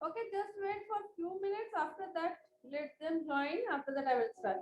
Okay, just wait for few minutes. After that, let them join. After that, I will start.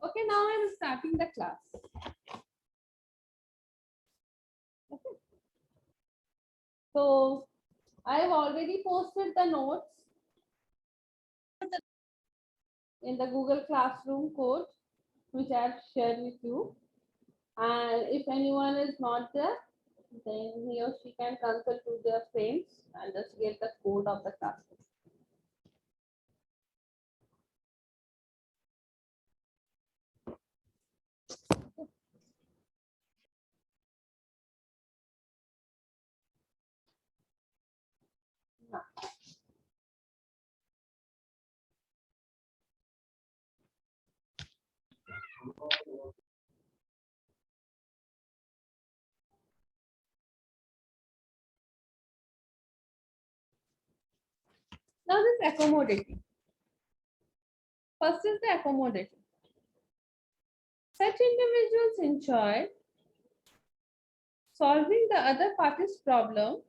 Okay, now I'm starting the class. Okay. So I have already posted the notes in the Google Classroom code, which I have shared with you. And if anyone is not there, then he or she can consult to their friends and just get the code of the classroom. Now this accommodating. First is the accommodating. Such individuals enjoy solving the other party's problem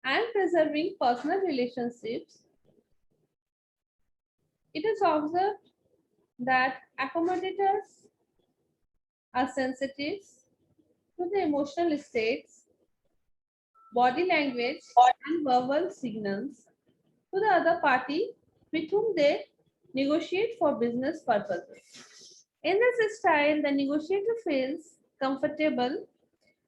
and preserving personal relationships. It is observed that accommodators are sensitive to the emotional states, body language, and verbal signals to the other party with whom they negotiate for business purposes. In this style, the negotiator feels comfortable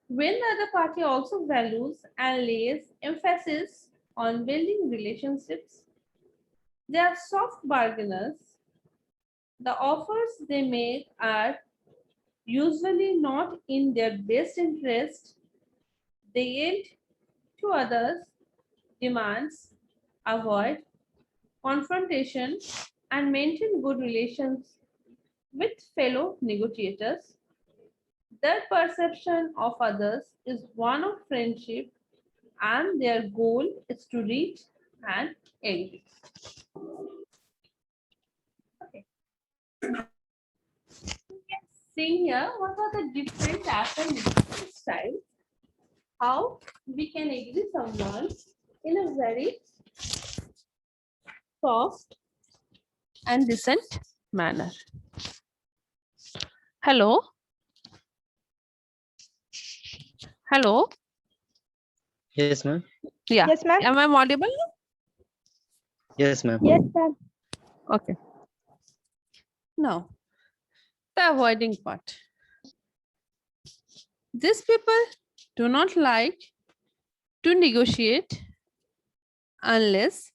when the other party also values and lays emphasis on building relationships. They are soft bargainers. The offers they make are usually not in their best interest. They yield to others' demands, avoid confrontation, and maintain good relations with fellow negotiators. Their perception of others is one of friendship, and their goal is to reach an agree. Okay. Seeing here, what are the different different styles? How we can agree someone in a very soft and decent manner. Hello? Hello? Yes, ma'am. Yeah. Yes, ma'am. Am I audible? Yes, ma'am. Yes, ma'am. Okay. Now, the avoiding part. These people do not like to negotiate unless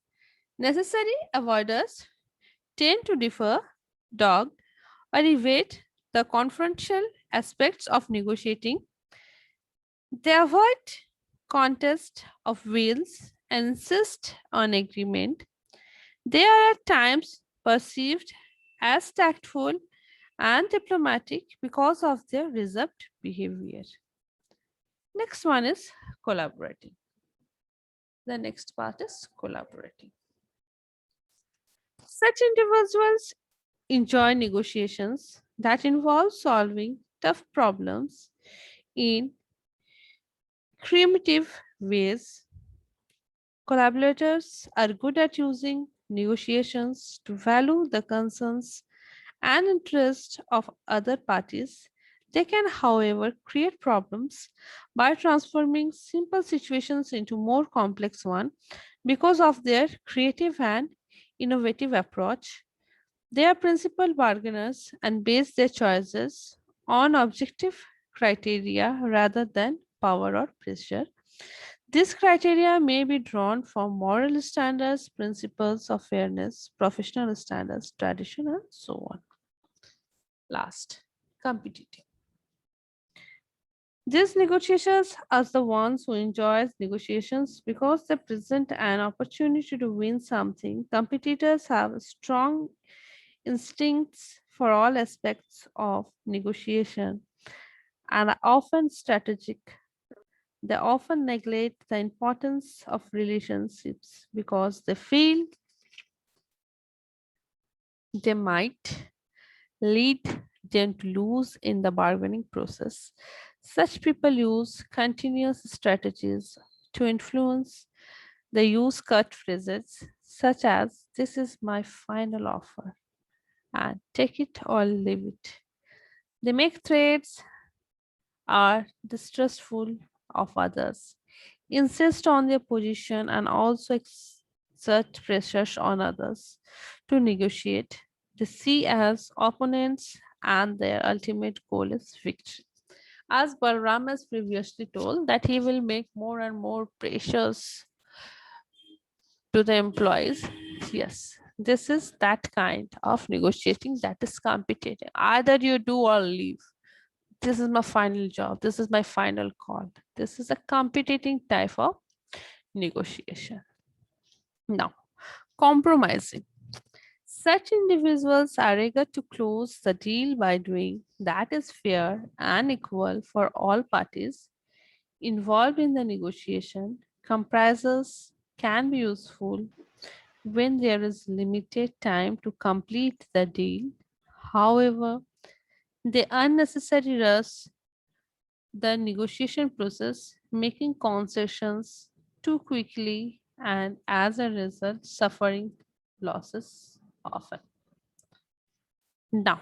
necessary. Avoiders tend to defer, dog, or evade the confrontational aspects of negotiating. They avoid contest of wills and insist on agreement. They are at times perceived as tactful and diplomatic because of their reserved behavior. Next one is collaborating. The next part is collaborating. Such individuals enjoy negotiations that involve solving tough problems in creative ways. Collaborators are good at using negotiations to value the concerns and interests of other parties. They can, however, create problems by transforming simple situations into more complex ones because of their creative and innovative approach. They are principal bargainers and base their choices on objective criteria rather than power or pressure. These criteria may be drawn from moral standards, principles of fairness, professional standards, tradition, and so on. Last, competitive. These negotiations are the ones who enjoy negotiations because they present an opportunity to win something. Competitors have strong instincts for all aspects of negotiation and are often strategic. They often neglect the importance of relationships because they feel they might lead them to lose in the bargaining process. Such people use continuous strategies to influence. They use cut phrases such as, "This is my final offer," and "Take it or leave it." They make threats, are distrustful of others, insist on their position, and also exert pressures on others to negotiate. They see as opponents, and their ultimate goal is victory. As Balram has previously told, that he will make more and more pressures to the employees. Yes, this is that kind of negotiating that is competitive. Either you do or leave. This is my final job. This is my final call. This is a competing type of negotiation. Now, compromising. Such individuals are eager to close the deal by doing that is fair and equal for all parties involved in the negotiation. Compromises can be useful when there is limited time to complete the deal. However, they unnecessarily rush the negotiation process, making concessions too quickly and as a result suffering losses often. Now,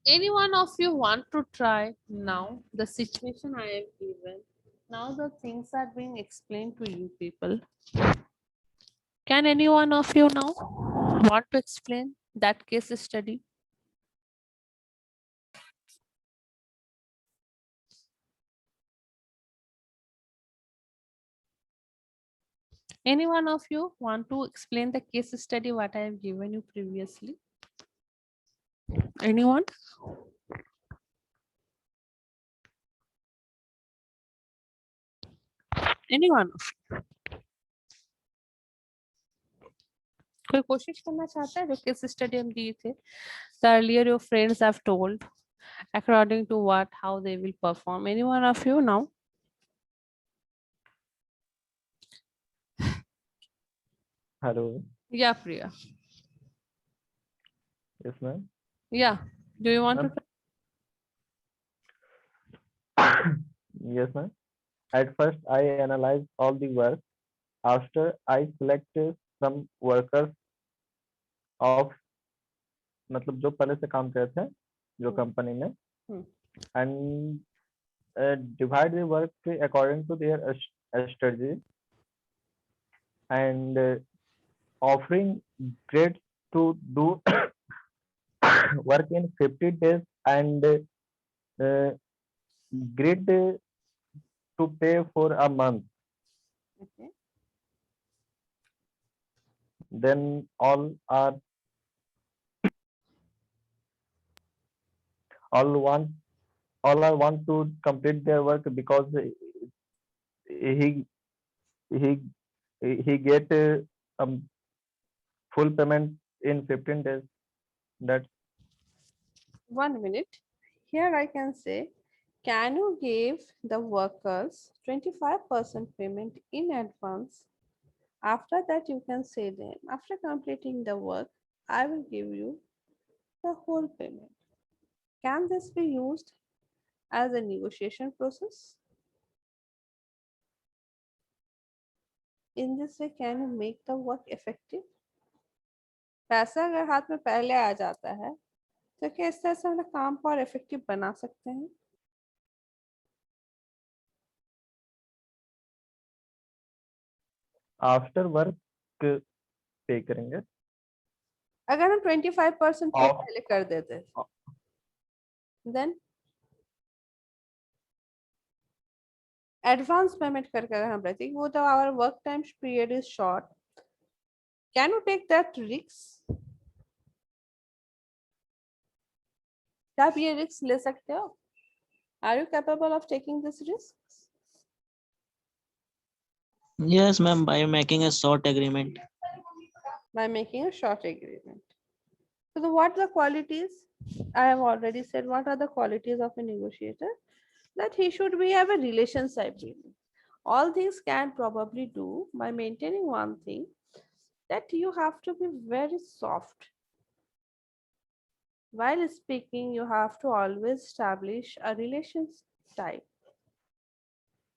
any one of you want to try now the situation I have given? Now the things are being explained to you people. Can any one of you now want to explain that case study? Any one of you want to explain the case study what I have given you previously? Anyone? Anyone? कोई कोशिश करना चाहता है जो case study हम दिए थे? The earlier your friends have told according to what how they will perform. Any one of you now? Hello. Yeah, Priya. Yes, ma'am. Yeah. Do you want to? Yes, ma'am. At first, I analyzed all the work. After, I selected some workers of मतलब जो पहले से काम करते हैं जो company में, हम्म। and divide the work according to their strategy, and offering grades to do work in 50 days, and grade to pay for a month. Okay. Then all are want to complete their work, because he he he get full payment in 15 days. That's 1 minute. Here I can say, can you give the workers 25% payment in advance? After that, you can say them, after completing the work, I will give you the whole payment. Can this be used as a negotiation process? In this way, can you make the work effective? पैसा अगर हाथ में पहले आ जाता है तो क्या इस तरह से हम काम को और इफेक्टिव बना सकते हैं? after work पे करेंगे. अगर हम 25% पे Off- पहले कर देते देन एडवांस पेमेंट करके अगर हम रहते वो तो our work time period is short, can you take that risk? क्या आप ये रिस्क ले सकते हो? Are you capable of taking this risk? Yes, ma'am, by making a short agreement. By making a short agreement. So what are the qualities? I have already said what are the qualities of a negotiator. That he should be have a relationship building. All things can probably do by maintaining one thing, that you have to be very soft. While speaking, you have to always establish a relation type.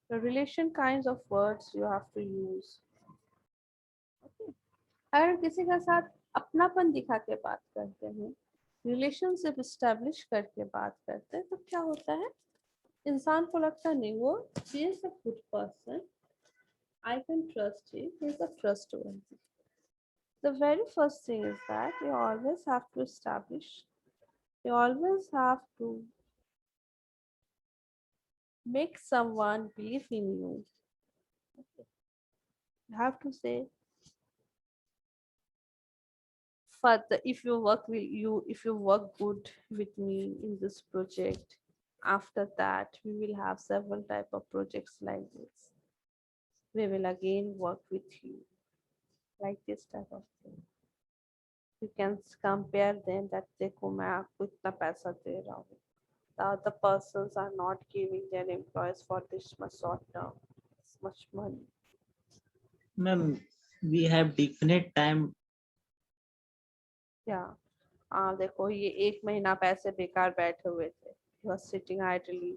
The relation kinds of words you have to use. Okay. अगर किसी के साथ अपनापन दिखा के बात करते हैं, रिलेशनशिप एस्टेब्लिश करके बात करते हैं, तो क्या होता है? इंसान को लगता नहीं वो he is a good person, I can trust him, he is a trustworthy. The very first thing is that you always have to establish, you always have to make someone believe in you. Okay. You have to say, Father, if you work with you, if you work good with me in this project, after that we will have several type of projects like this. We will again work with you, like this type of thing. You can compare them that देखो मैं आपको इतना पैसा दे रहा हूँ. The other persons are not giving their employees for this much short term, this much money. Ma'am, we have definite time. Yeah. देखो ये 1 महीना पैसे बेकार बैठे हुए थे. You are sitting idly.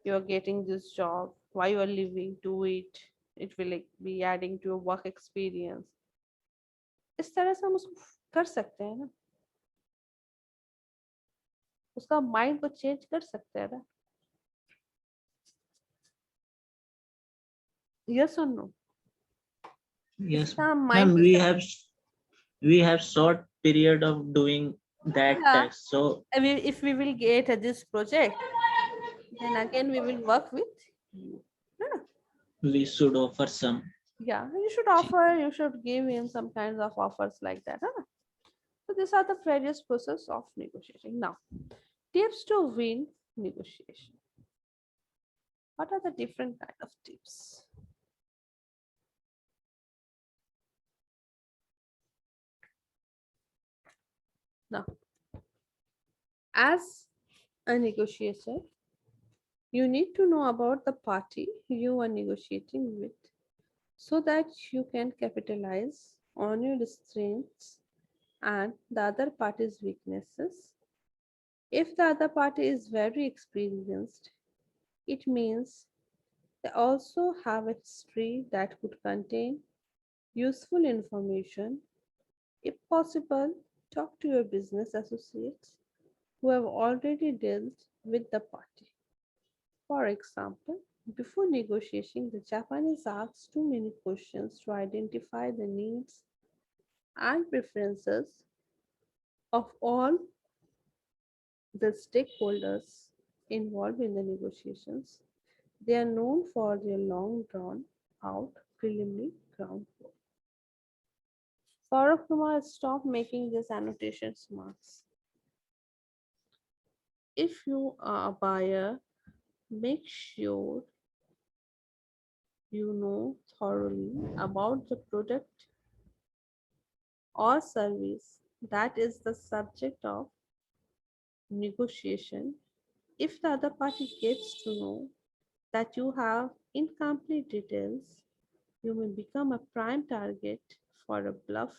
You are getting this job. Why you are leaving? Do it. It will like be adding to your work experience. इस तरह से हम उसको कर सकते हैं ना, उसका माइंड को चेंज कर सकते हैं ना. यस और नो? Yes, इसका ma'am, mind we have short period of doing that Yeah. task. So if we will get this project, then again we will work with you. Yeah. we should offer some. Yeah, you should offer, you should give him some kinds of offers like that. Huh? So these are the various process of negotiating. Now, tips to win negotiation. What are the different kind of tips? Now, as a negotiator, you need to know about the party you are negotiating with so that you can capitalize on your strengths and the other party's weaknesses. If the other party is very experienced, it means they also have a history that could contain useful information. If possible, talk to your business associates who have already dealt with the party. For example, before negotiating, the Japanese asks too many questions to identify the needs and preferences of all the stakeholders involved in the negotiations. They are known for their long drawn out preliminary groundwork. Saurav Kumar, stop making these annotations marks. If you are a buyer, make sure you know thoroughly about the product or service that is the subject of negotiation. If the other party gets to know that you have incomplete details, you may become a prime target for a bluff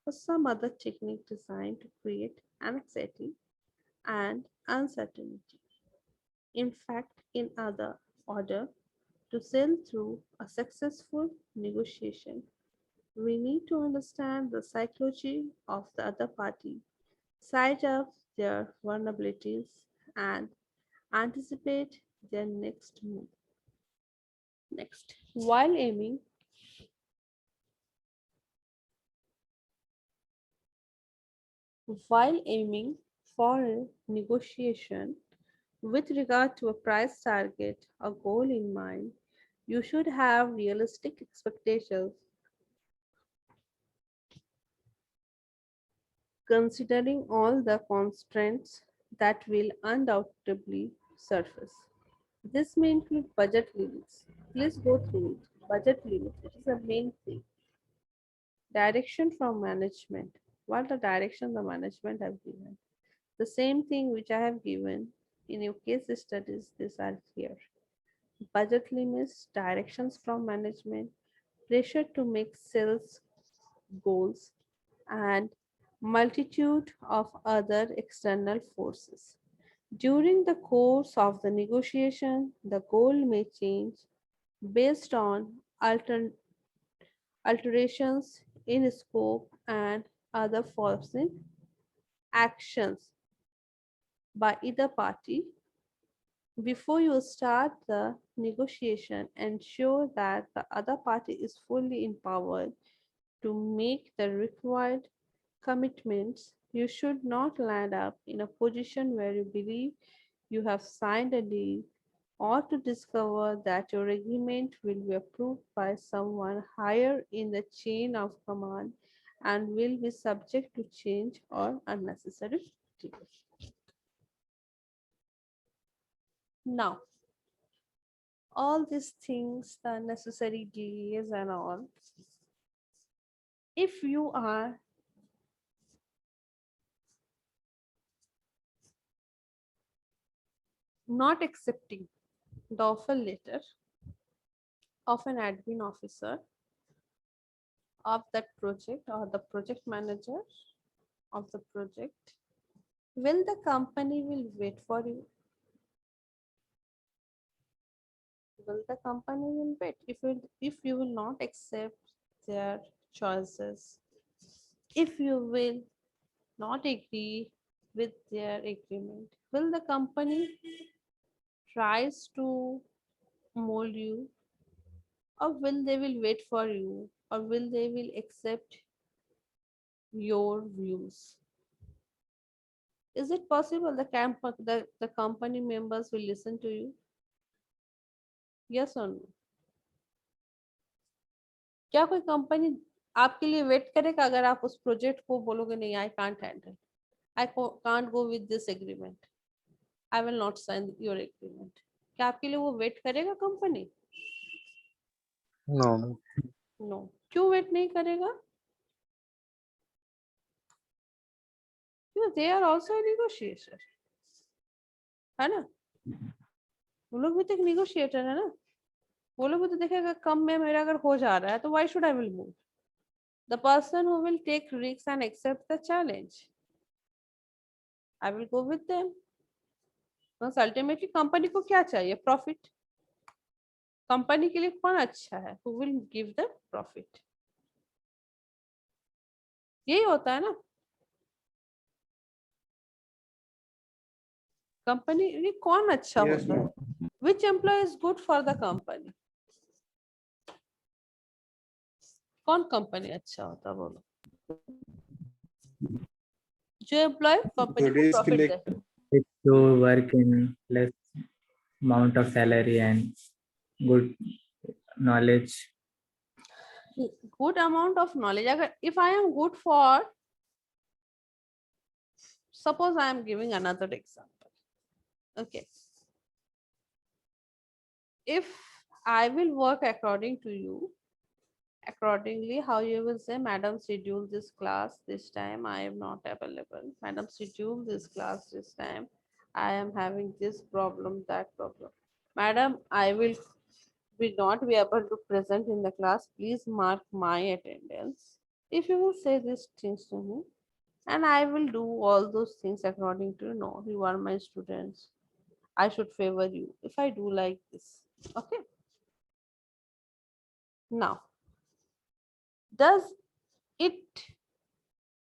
or some other technique designed to create anxiety and uncertainty. In fact, in other order to sail through a successful negotiation, we need to understand the psychology of the other party, size up their vulnerabilities, and anticipate their next move. Next, while aiming for a negotiation with regard to a price target or goal in mind, you should have realistic expectations considering all the constraints that will undoubtedly surface. This may include budget limits. Please go through it. Budget limits, it is the main thing. Direction from management. What the direction the management have given. The same thing which I have given in your case studies, these are here. Budget limits, directions from management, pressure to make sales goals, and multitude of other external forces. During the course of the negotiation, the goal may change based on alterations in scope and other forcing actions by either party. Before you start the negotiation, ensure that the other party is fully empowered to make the required commitments. You should not land up in a position where you believe you have signed a deal or to discover that your agreement will be approved by someone higher in the chain of command and will be subject to change or unnecessary delay. Now, all these things, the necessary delays and all, if you are not accepting the offer letter of an admin officer of that project or the project manager of the project, will the company will wait for you? Will the company will wait if you will not accept their choices, if you will not agree with their agreement, will the company tries to mold you, or will they will wait for you, or will they will accept your views? Is it possible the company members will listen to you? Yes or no? क्या कोई company आपके लिए wait करेगा अगर आप उस project को बोलोगे नहीं, I can't handle, I can't go with this agreement, I will not sign your agreement? क्या आपके लिए वो वेट करेगा कंपनी? No. नो। क्यों वेट नहीं करेगा? क्यों? दे आर आल्सो नेगोशिएटर, है ना? वो लोग भी तो एक नेगोशिएटर है ना। वो लोग भी तो देखेगा कम में मेरा अगर हो जा रहा है तो why should I will move? The person who will take risk and accept the challenge, I will go with them. बस अल्टीमेटली कंपनी को क्या चाहिए? प्रॉफिट। कंपनी के लिए कौन अच्छा है? Who will give the profit? यही होता है ना। कंपनी ये कौन अच्छा Yes, होता है? Which employee is good for the company? कौन कंपनी अच्छा होता है बोलो? जो एम्प्लॉय कंपनी को Today's profit like they. If you work in less amount of salary and good knowledge. Good amount of knowledge. अगर if I am good for, suppose I am giving another example. Okay. If I will work according to you, accordingly, how you will say, Madam, schedule this class this time. I am not available. Madam, schedule this class this time. I am having this problem, that problem. Madam, I will not be able to present in the class. Please mark my attendance. If you will say these things to me, and I will do all those things according to you. No, you are my students. I should favor you if I do like this. Okay. Now, does it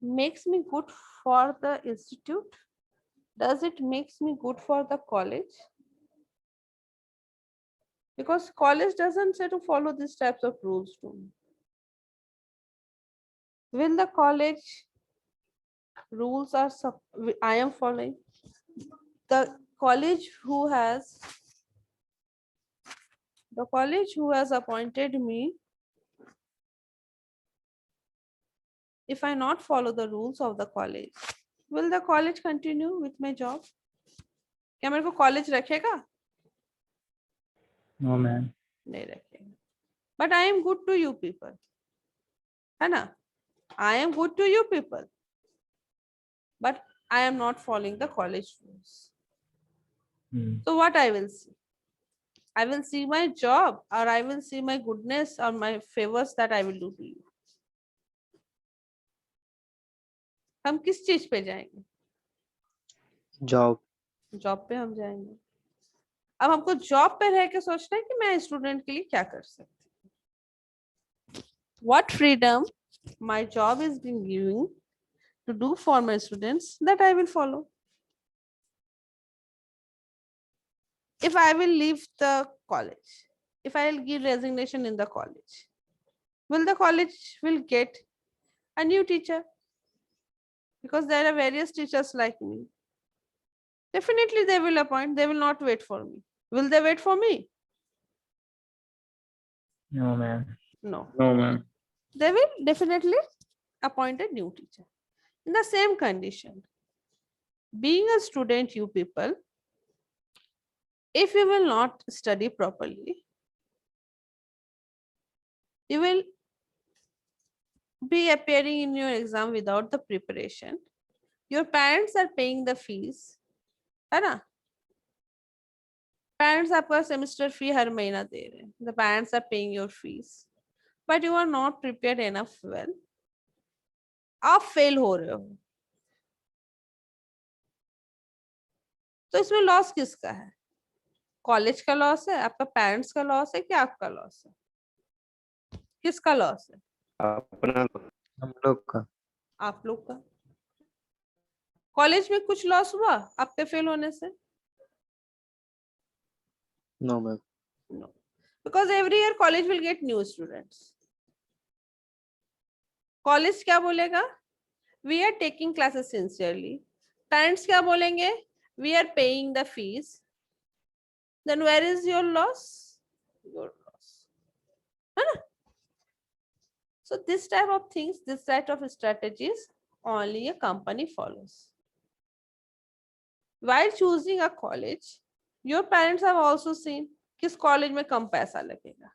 makes me good for the institute? Does it makes me good for the college? Because college doesn't say to follow these types of rules to me. Will the college rules are I am following? The college who has appointed me, if I not follow the rules of the college, will the college continue with my job? क्या मेरे को college रखेगा? No, man. नहीं रखेगा. But I am good to you people. है ना? I am good to you people. But I am not following the college rules. So what I will see? I will see my job, or I will see my goodness or my favors that I will do to you. हम किस चीज पे जाएंगे? job. Job पे हम जाएंगे. अब हमको जॉब पे रह के सोचना है कि मैं स्टूडेंट के लिए क्या कर सकती हूँ. What freedom my job is being giving to do for my students, that I will follow. If I will leave the college, if I will give resignation in the college, will the college will get a new teacher? Because there are various teachers like me. Definitely they will appoint, they will not wait for me. Will they wait for me? No, man. No. No, ma'am. They will definitely appoint a new teacher. In the same condition, being a student, you people, if you will not study properly, you will be appearing in your exam without the preparation. Your parents are paying the fees, है ना? Parents आपका semester fee हर महीना दे रहे हैं. The parents are paying your fees, but you are not prepared enough well. आप fail हो रहे हो. तो इसमें लॉस किसका है? कॉलेज का लॉस है, आपका पेरेंट्स का लॉस है, कि आपका लॉस है? किसका लॉस है? अपना हम लोग का. आप लोग का. कॉलेज में कुछ लॉस हुआ आपके फेल होने से? No, ma'am. No, because every year college will get new students. College क्या बोलेगा? We are taking classes sincerely. Parents क्या बोलेंगे? We are paying the fees. Then where is your loss? Your loss. है ना? So this type of things, this type of strategies, only a company follows. While choosing a college, your parents have also seen किस college में कम पैसा लगेगा.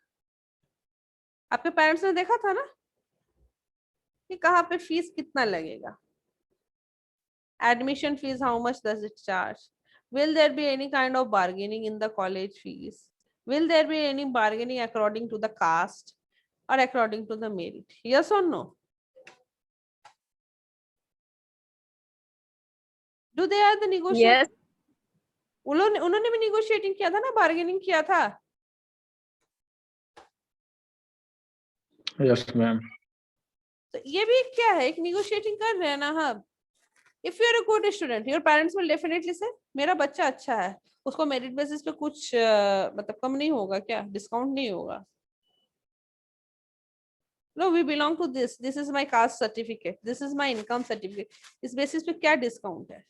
आपके parents ने देखा था ना कि कहाँ पे फीस कितना लगेगा. Admission fees, how much does it charge? Will there be any kind of bargaining in the college fees? Will there be any bargaining according to the caste or according to the merit? Yes or no? Do they are the negotiators? Yes. उन्होंने भी negotiating किया था ना, bargaining किया था. Yes, ma'am. तो ये भी क्या है, एक negotiating कर रहे हैं ना हम. If you are a good student, your parents will definitely say, मेरा बच्चा अच्छा है, उसको मेरिट बेसिस पे कुछ मतलब कम नहीं होगा क्या, डिस्काउंट नहीं होगा. No, we belong to this. This is my caste certificate. This is my income certificate. इस बेसिस पे क्या डिस्काउंट है?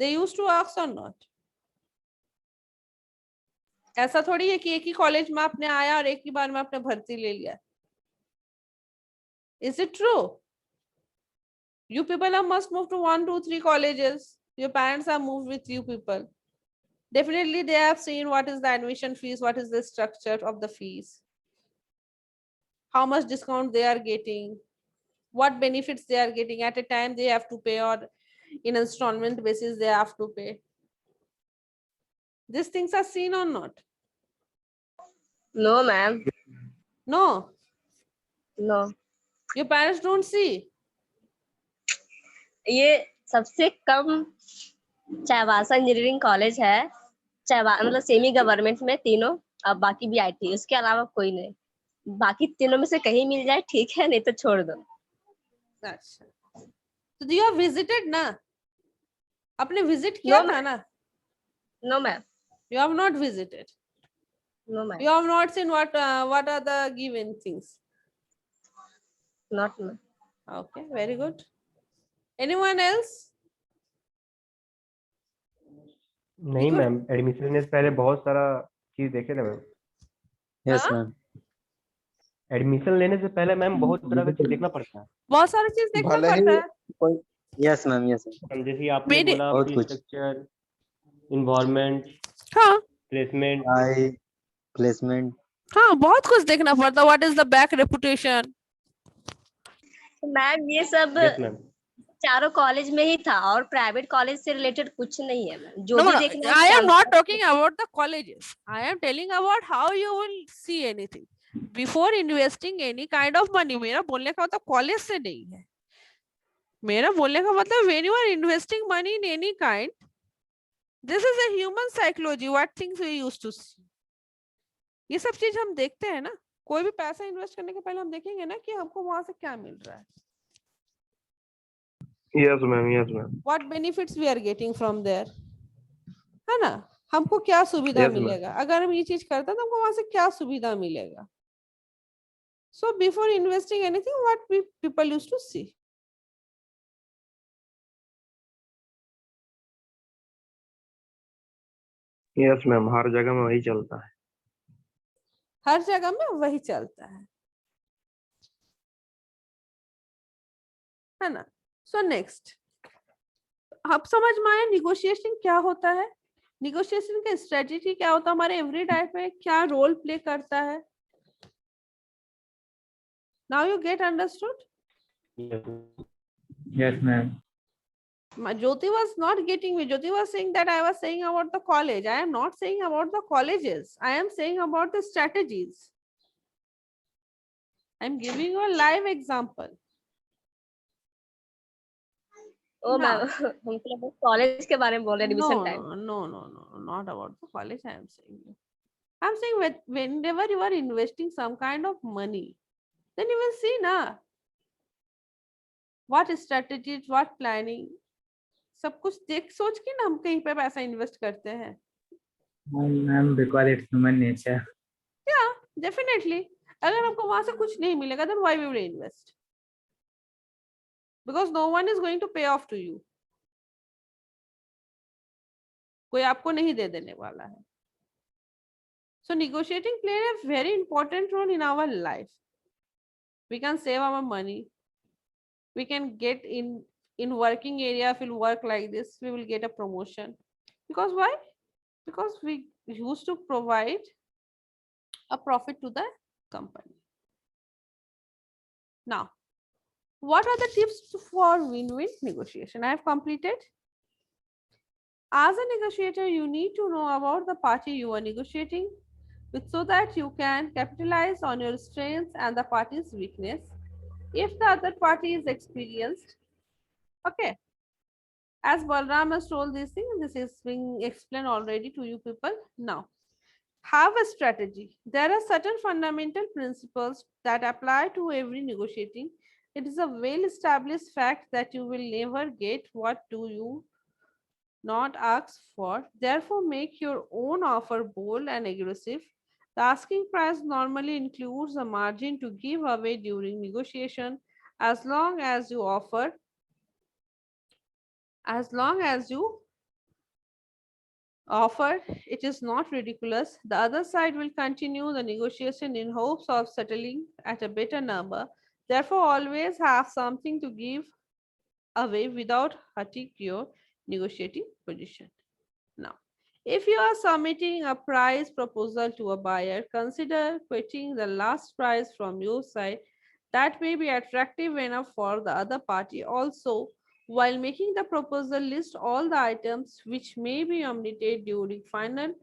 They used to ask or not? ऐसा थोड़ी है कि एक ही कॉलेज में आपने आया और एक ही बार में आपने भर्ती ले लिया. Is it true? You people have must move to 1, 2, 3 colleges. Your parents have moved with you people. Definitely they have seen what is the admission fees, what is the structure of the fees, how much discount they are getting, what benefits they are getting at a time they have to pay, or in installment basis they have to pay. These things are seen or not? No, ma'am. No, No. your parents don't see. ये सबसे कम Chaibasa engineering college है, मतलब semi government में तीनों, अब बाकी भी IT, उसके अलावा कोई नहीं. बाकी तीनों में से कहीं मिल जाए ठीक है, नहीं तो छोड़ दो. अच्छा, तो you have visited ना? आपने visit किया था ना? No, ma'am. You have not visited. No, ma'am. You have not seen what are the given things. Not, ma'am. Okay, very good. Anyone else? नहीं मैम, एडमिशन लेने से पहले बहुत सारा चीज देखे थे मैम. यस हाँ? मैम. एडमिशन लेने से पहले मैम बहुत तरह का चीज देखना पड़ता है. बहुत सारी चीज देखना भले ही पड़ता है. Yes ma'am. Yes ma'am. जैसे आपने मेरे- बोला बहुत कुछ. स्ट्रक्चर, इन्वायरमेंट, हाँ प्लेसमेंट. High placement. हाँ, बहुत कुछ देखना पड़ता है. What is the back reputation? Ma'am ये सब यस मैम. चारों कॉलेज में ही था, और प्राइवेट कॉलेज से रिलेटेड कुछ नहीं है मैम. जो No, भी no, देखना I am not है talking about the colleges. I am telling about how you will see anything. Before investing any kind of money, मेरा बोलने का मतलब कॉलेज से नहीं है. मेरा बोलने का मतलब when you are investing money in any kind, this is a human psychology. What things we used to see. ये सब चीज हम देखते हैं ना. कोई भी पैसा इन्वेस्ट करने के पहले हम देखेंगे ना कि हमको वहां से क्या मिल रहा है. Yes ma'am. Yes ma'am. What benefits we are getting from there, है ना. हमको क्या सुविधा Yes, ma'am. मिलेगा अगर हम ये चीज करते हैं, तो हमको वहां से क्या सुविधा मिलेगा. So before investing anything, what people used to see. Yes ma'am. हर जगह में वही चलता है. हर जगह में वही चलता है ना. सो नेक्स्ट, अब समझ में आया निगोशिएशन क्या होता है, निगोशिएशन का स्ट्रेटेजी क्या होता है, हमारे एवरी लाइफ में क्या रोल प्ले करता है. Now you get understood. Yes, ma'am. Jyoti was not getting me. Jyoti was saying that I was saying about the college. I am not saying about the colleges. I am saying about the strategies. I am giving you a live example. Oh ma'am, हम तो college के बारे में बोल रहे हैं, No, admission time. no, not about the college. I am saying. I'm saying whenever you are investing some kind of money, then you will see na what strategies, what planning. सब कुछ देख सोच के ना हम कहीं पे पैसा इन्वेस्ट करते हैं. Ma'am, because it's human nature. Yeah, definitely. अगर हमको वहां से कुछ नहीं मिलेगा, then why we will invest? Because no one is going to pay off to you. कोई आपको नहीं दे देने वाला है. So negotiating played a very important role in our life. We can save our money. We can get in working area. If we'll work like this, we will get a promotion. Because why? Because we used to provide a profit to the company. Now, what are the tips for win-win negotiation? I have completed. As a negotiator, you need to know about the party you are negotiating with, so that you can capitalize on your strengths and the party's weakness. If the other party is experienced, okay. As Balram has told this thing, this is being explained already to you people. Now, have a strategy. There are certain fundamental principles that apply to every negotiating It is a well-established fact that you will never get what do you not ask for. Therefore, make your own offer bold and aggressive. The asking price normally includes a margin to give away during negotiation as long as you offer, it is not ridiculous. The other side will continue the negotiation in hopes of settling at a better number. Therefore, always have something to give away without hurting your negotiating position. Now, if you are submitting a price proposal to a buyer, consider quoting the last price from your side that may be attractive enough for the other party. Also, while making the proposal, list all the items which may be omitted during final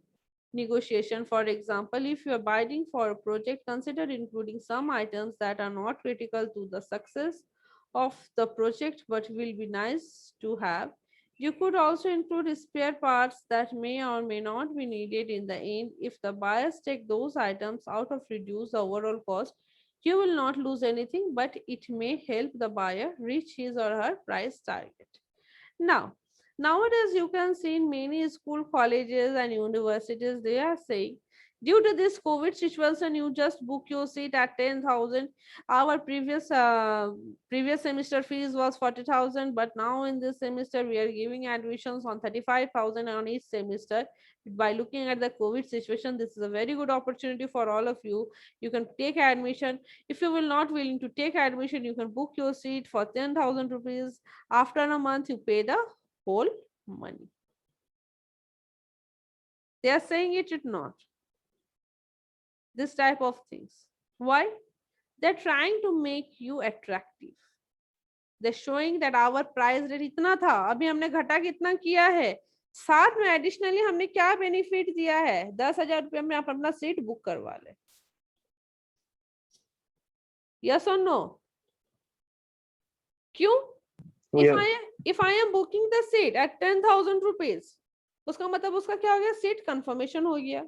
negotiation. For example, if you are bidding for a project, consider including some items that are not critical to the success of the project but will be nice to have. You could also include spare parts that may or may not be needed in the end. If the buyers take those items out of reduce the overall cost, you will not lose anything, but it may help the buyer reach his or her price target. Now, nowadays you can see in many school, colleges and universities, they are saying, due to this COVID situation, you just book your seat at 10,000. Our previous semester fees was 40,000, but now in this semester we are giving admissions on 35,000 on each semester. By looking at the COVID situation, this is a very good opportunity for all of you. You can take admission. If you will not willing to take admission, you can book your seat for 10,000 rupees. After a month, you pay the whole money. They are saying it should not. This type of things. Why? They're trying to make you attractive. They're showing that our price rate इतना था, अभी हमने घटा कितना किया है, साथ में एडिशनली हमने क्या बेनिफिट दिया है, 10,000 रुपये में आप अपना सीट बुक करवा ले. Yes or no? क्यों? If I am booking the seat at 10,000 rupees, उसका मतलब उसका क्या हो गया, सीट कंफर्मेशन हो गया.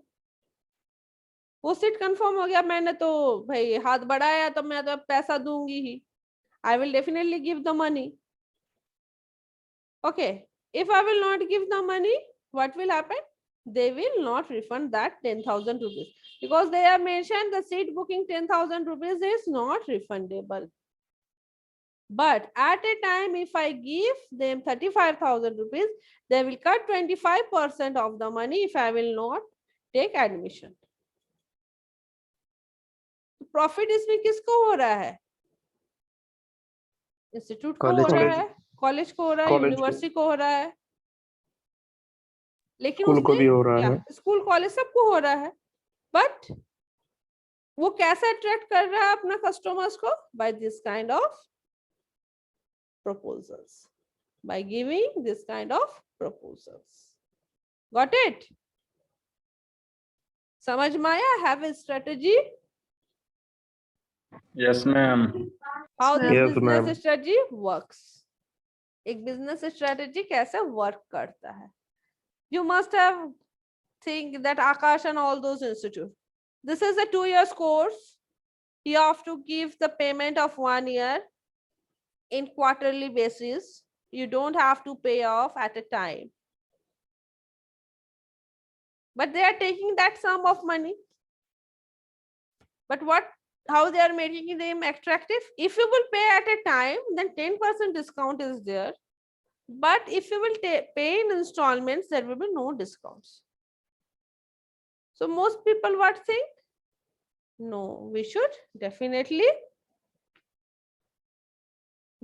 वो सीट कंफर्म हो गया, मैंने तो भाई हाथ बढ़ाया तो मैं तो पैसा दूंगी ही. I will definitely give the money. Okay, if I will not give the money, what will happen? They will not refund that 10,000 rupees because they have mentioned the seat booking 10,000 rupees is not refundable. But at a time, if I give them 35,000 rupees, they will cut 25% of the money if I will not take admission. Profit इसमें किसको हो रहा है? Institute को हो रहा है, college को हो रहा है, यूनिवर्सिटी को हो रहा है, लेकिन स्कूल को भी हो रहा है, स्कूल कॉलेज सबको हो रहा है. बट वो कैसे अट्रैक्ट कर रहा है अपना कस्टमर्स को? By this kind of proposals, by giving this kind of proposals. Got it? समझ में आया? Have a strategy. Yes, ma'am. How this Yes, business ma'am. strategy works. एक business strategy कैसे work करता है? You must have think that Akash and all those institutes. This is a 2 years course. You have to give the payment of 1 year in quarterly basis. You don't have to pay off at a time. But they are taking that sum of money. But how they are making them attractive? If you will pay at a time, then 10% discount is there. But if you will pay in installments, there will be no discounts. So most people what think? No, we should definitely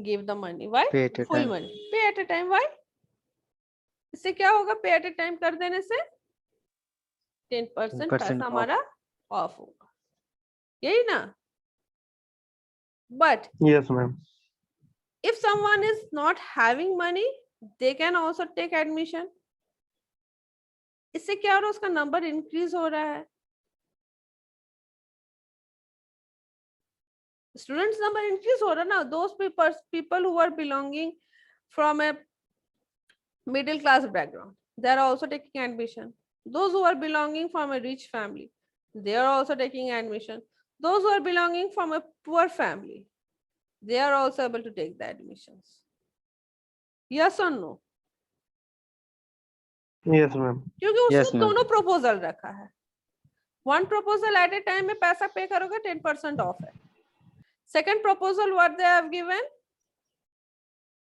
give the money. Why? Pay at a Full time. money. Pay at a time. Why? इससे क्या होगा? Pay at a time कर देने से 10% पैसा हमारा of होगा. यही ना? But yes ma'am, if someone is not having money, they can also take admission. इससे क्या हो रहा है? उसका नंबर इंक्रीज हो रहा है. Students number increase हो रहा है ना. Those people who are belonging from a middle class background, they are also taking admission. Those who are belonging from a rich family, they are also taking admission. Those who are belonging from a poor family, they are also able to take the admissions. Yes or no? Yes ma'am. क्योंकि Yes, उसने ma'am. दोनों proposal रखा है। One proposal at a time में पैसा pay करोगे 10% off है। Second proposal what they have given,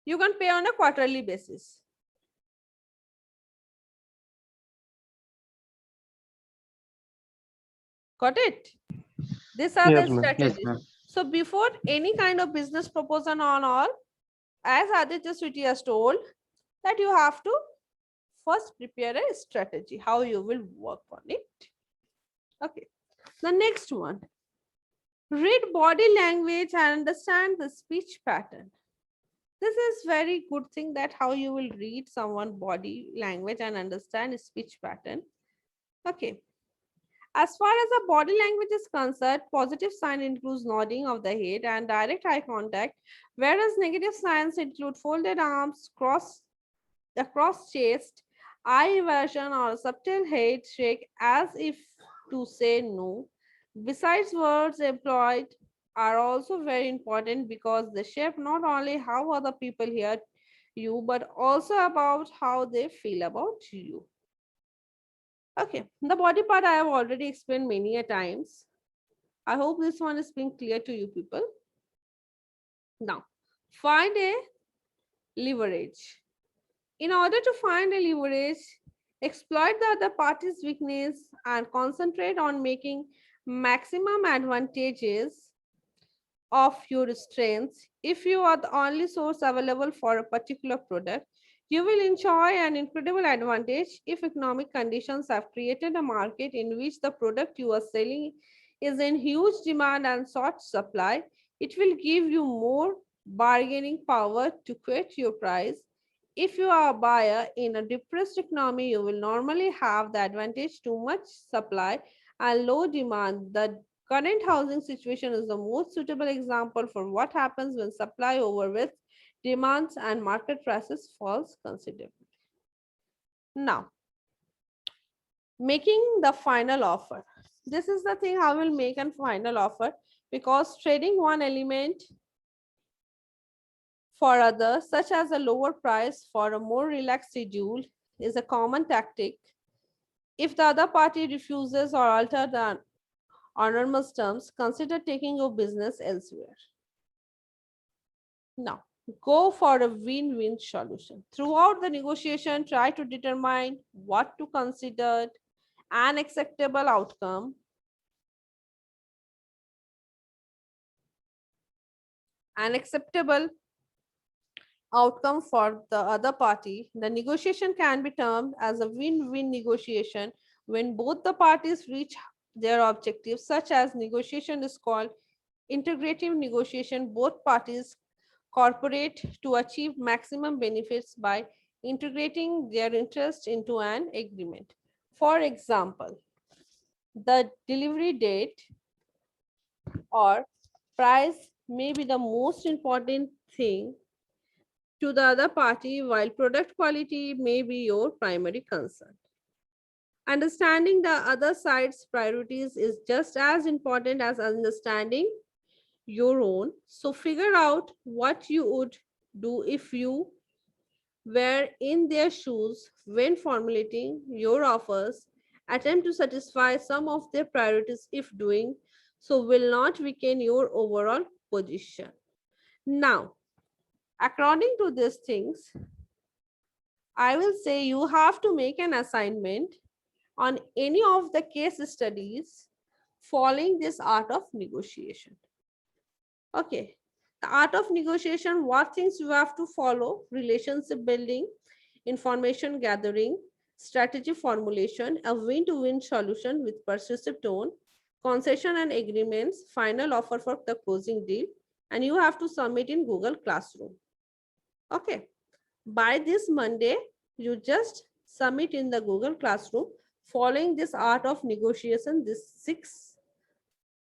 you can pay on a quarterly basis. Got it? These are Yes, the ma'am. Yes, strategies. ma'am. So before any kind of business proposal on all, as Aditya Sweetie has told, that you have to first prepare a strategy, how you will work on it. Okay. The next one, read body language and understand the speech pattern. This is very good thing, that how you will read someone body language and understand his speech pattern. Okay. As far as the body language is concerned, positive sign includes nodding of the head and direct eye contact, whereas negative signs include folded arms, across chest, eye inversion, or subtle head shake as if to say no. Besides, words employed are also very important because they shape not only how other people hear you, but also about how they feel about you. Okay, the body part I have already explained many a times. I hope this one is being clear to you people. Now, find a leverage. In order to find a leverage, exploit the other party's weakness and concentrate on making maximum advantages of your strengths. If you are the only source available for a particular product, you will enjoy an incredible advantage if economic conditions have created a market in which the product you are selling is in huge demand and short supply. It will give you more bargaining power to quote your price. If you are a buyer in a depressed economy, you will normally have the advantage too much supply and low demand. The current housing situation is the most suitable example for what happens when supply overwhelms demands and market prices falls considerably. Now, making the final offer. This is the thing I will make a final offer, because trading one element for others, such as a lower price for a more relaxed schedule, is a common tactic. If the other party refuses or alters the anonymous terms, consider taking your business elsewhere. Now, go for a win-win solution. Throughout the negotiation, try to determine what to consider an acceptable outcome. An acceptable outcome for the other party. The negotiation can be termed as a win-win negotiation when both the parties reach their objectives, such as negotiation is called integrative negotiation. Both parties cooperate to achieve maximum benefits by integrating their interest into an agreement. For example, the delivery date or price may be the most important thing to the other party, while product quality may be your primary concern. Understanding the other side's priorities is just as important as understanding your own. So figure out what you would do if you were in their shoes when formulating your offers. Attempt to satisfy some of their priorities, if doing so will not weaken your overall position. Now, according to these things, I will say you have to make an assignment on any of the case studies following this art of negotiation. Okay, the art of negotiation, what things you have to follow: relationship building, information gathering, strategy formulation, a win-to-win solution with persuasive tone, concession and agreements, final offer for the closing deal, and you have to submit in Google Classroom. Okay, by this Monday, you just submit in the Google Classroom following this art of negotiation, these 6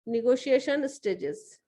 negotiation stages.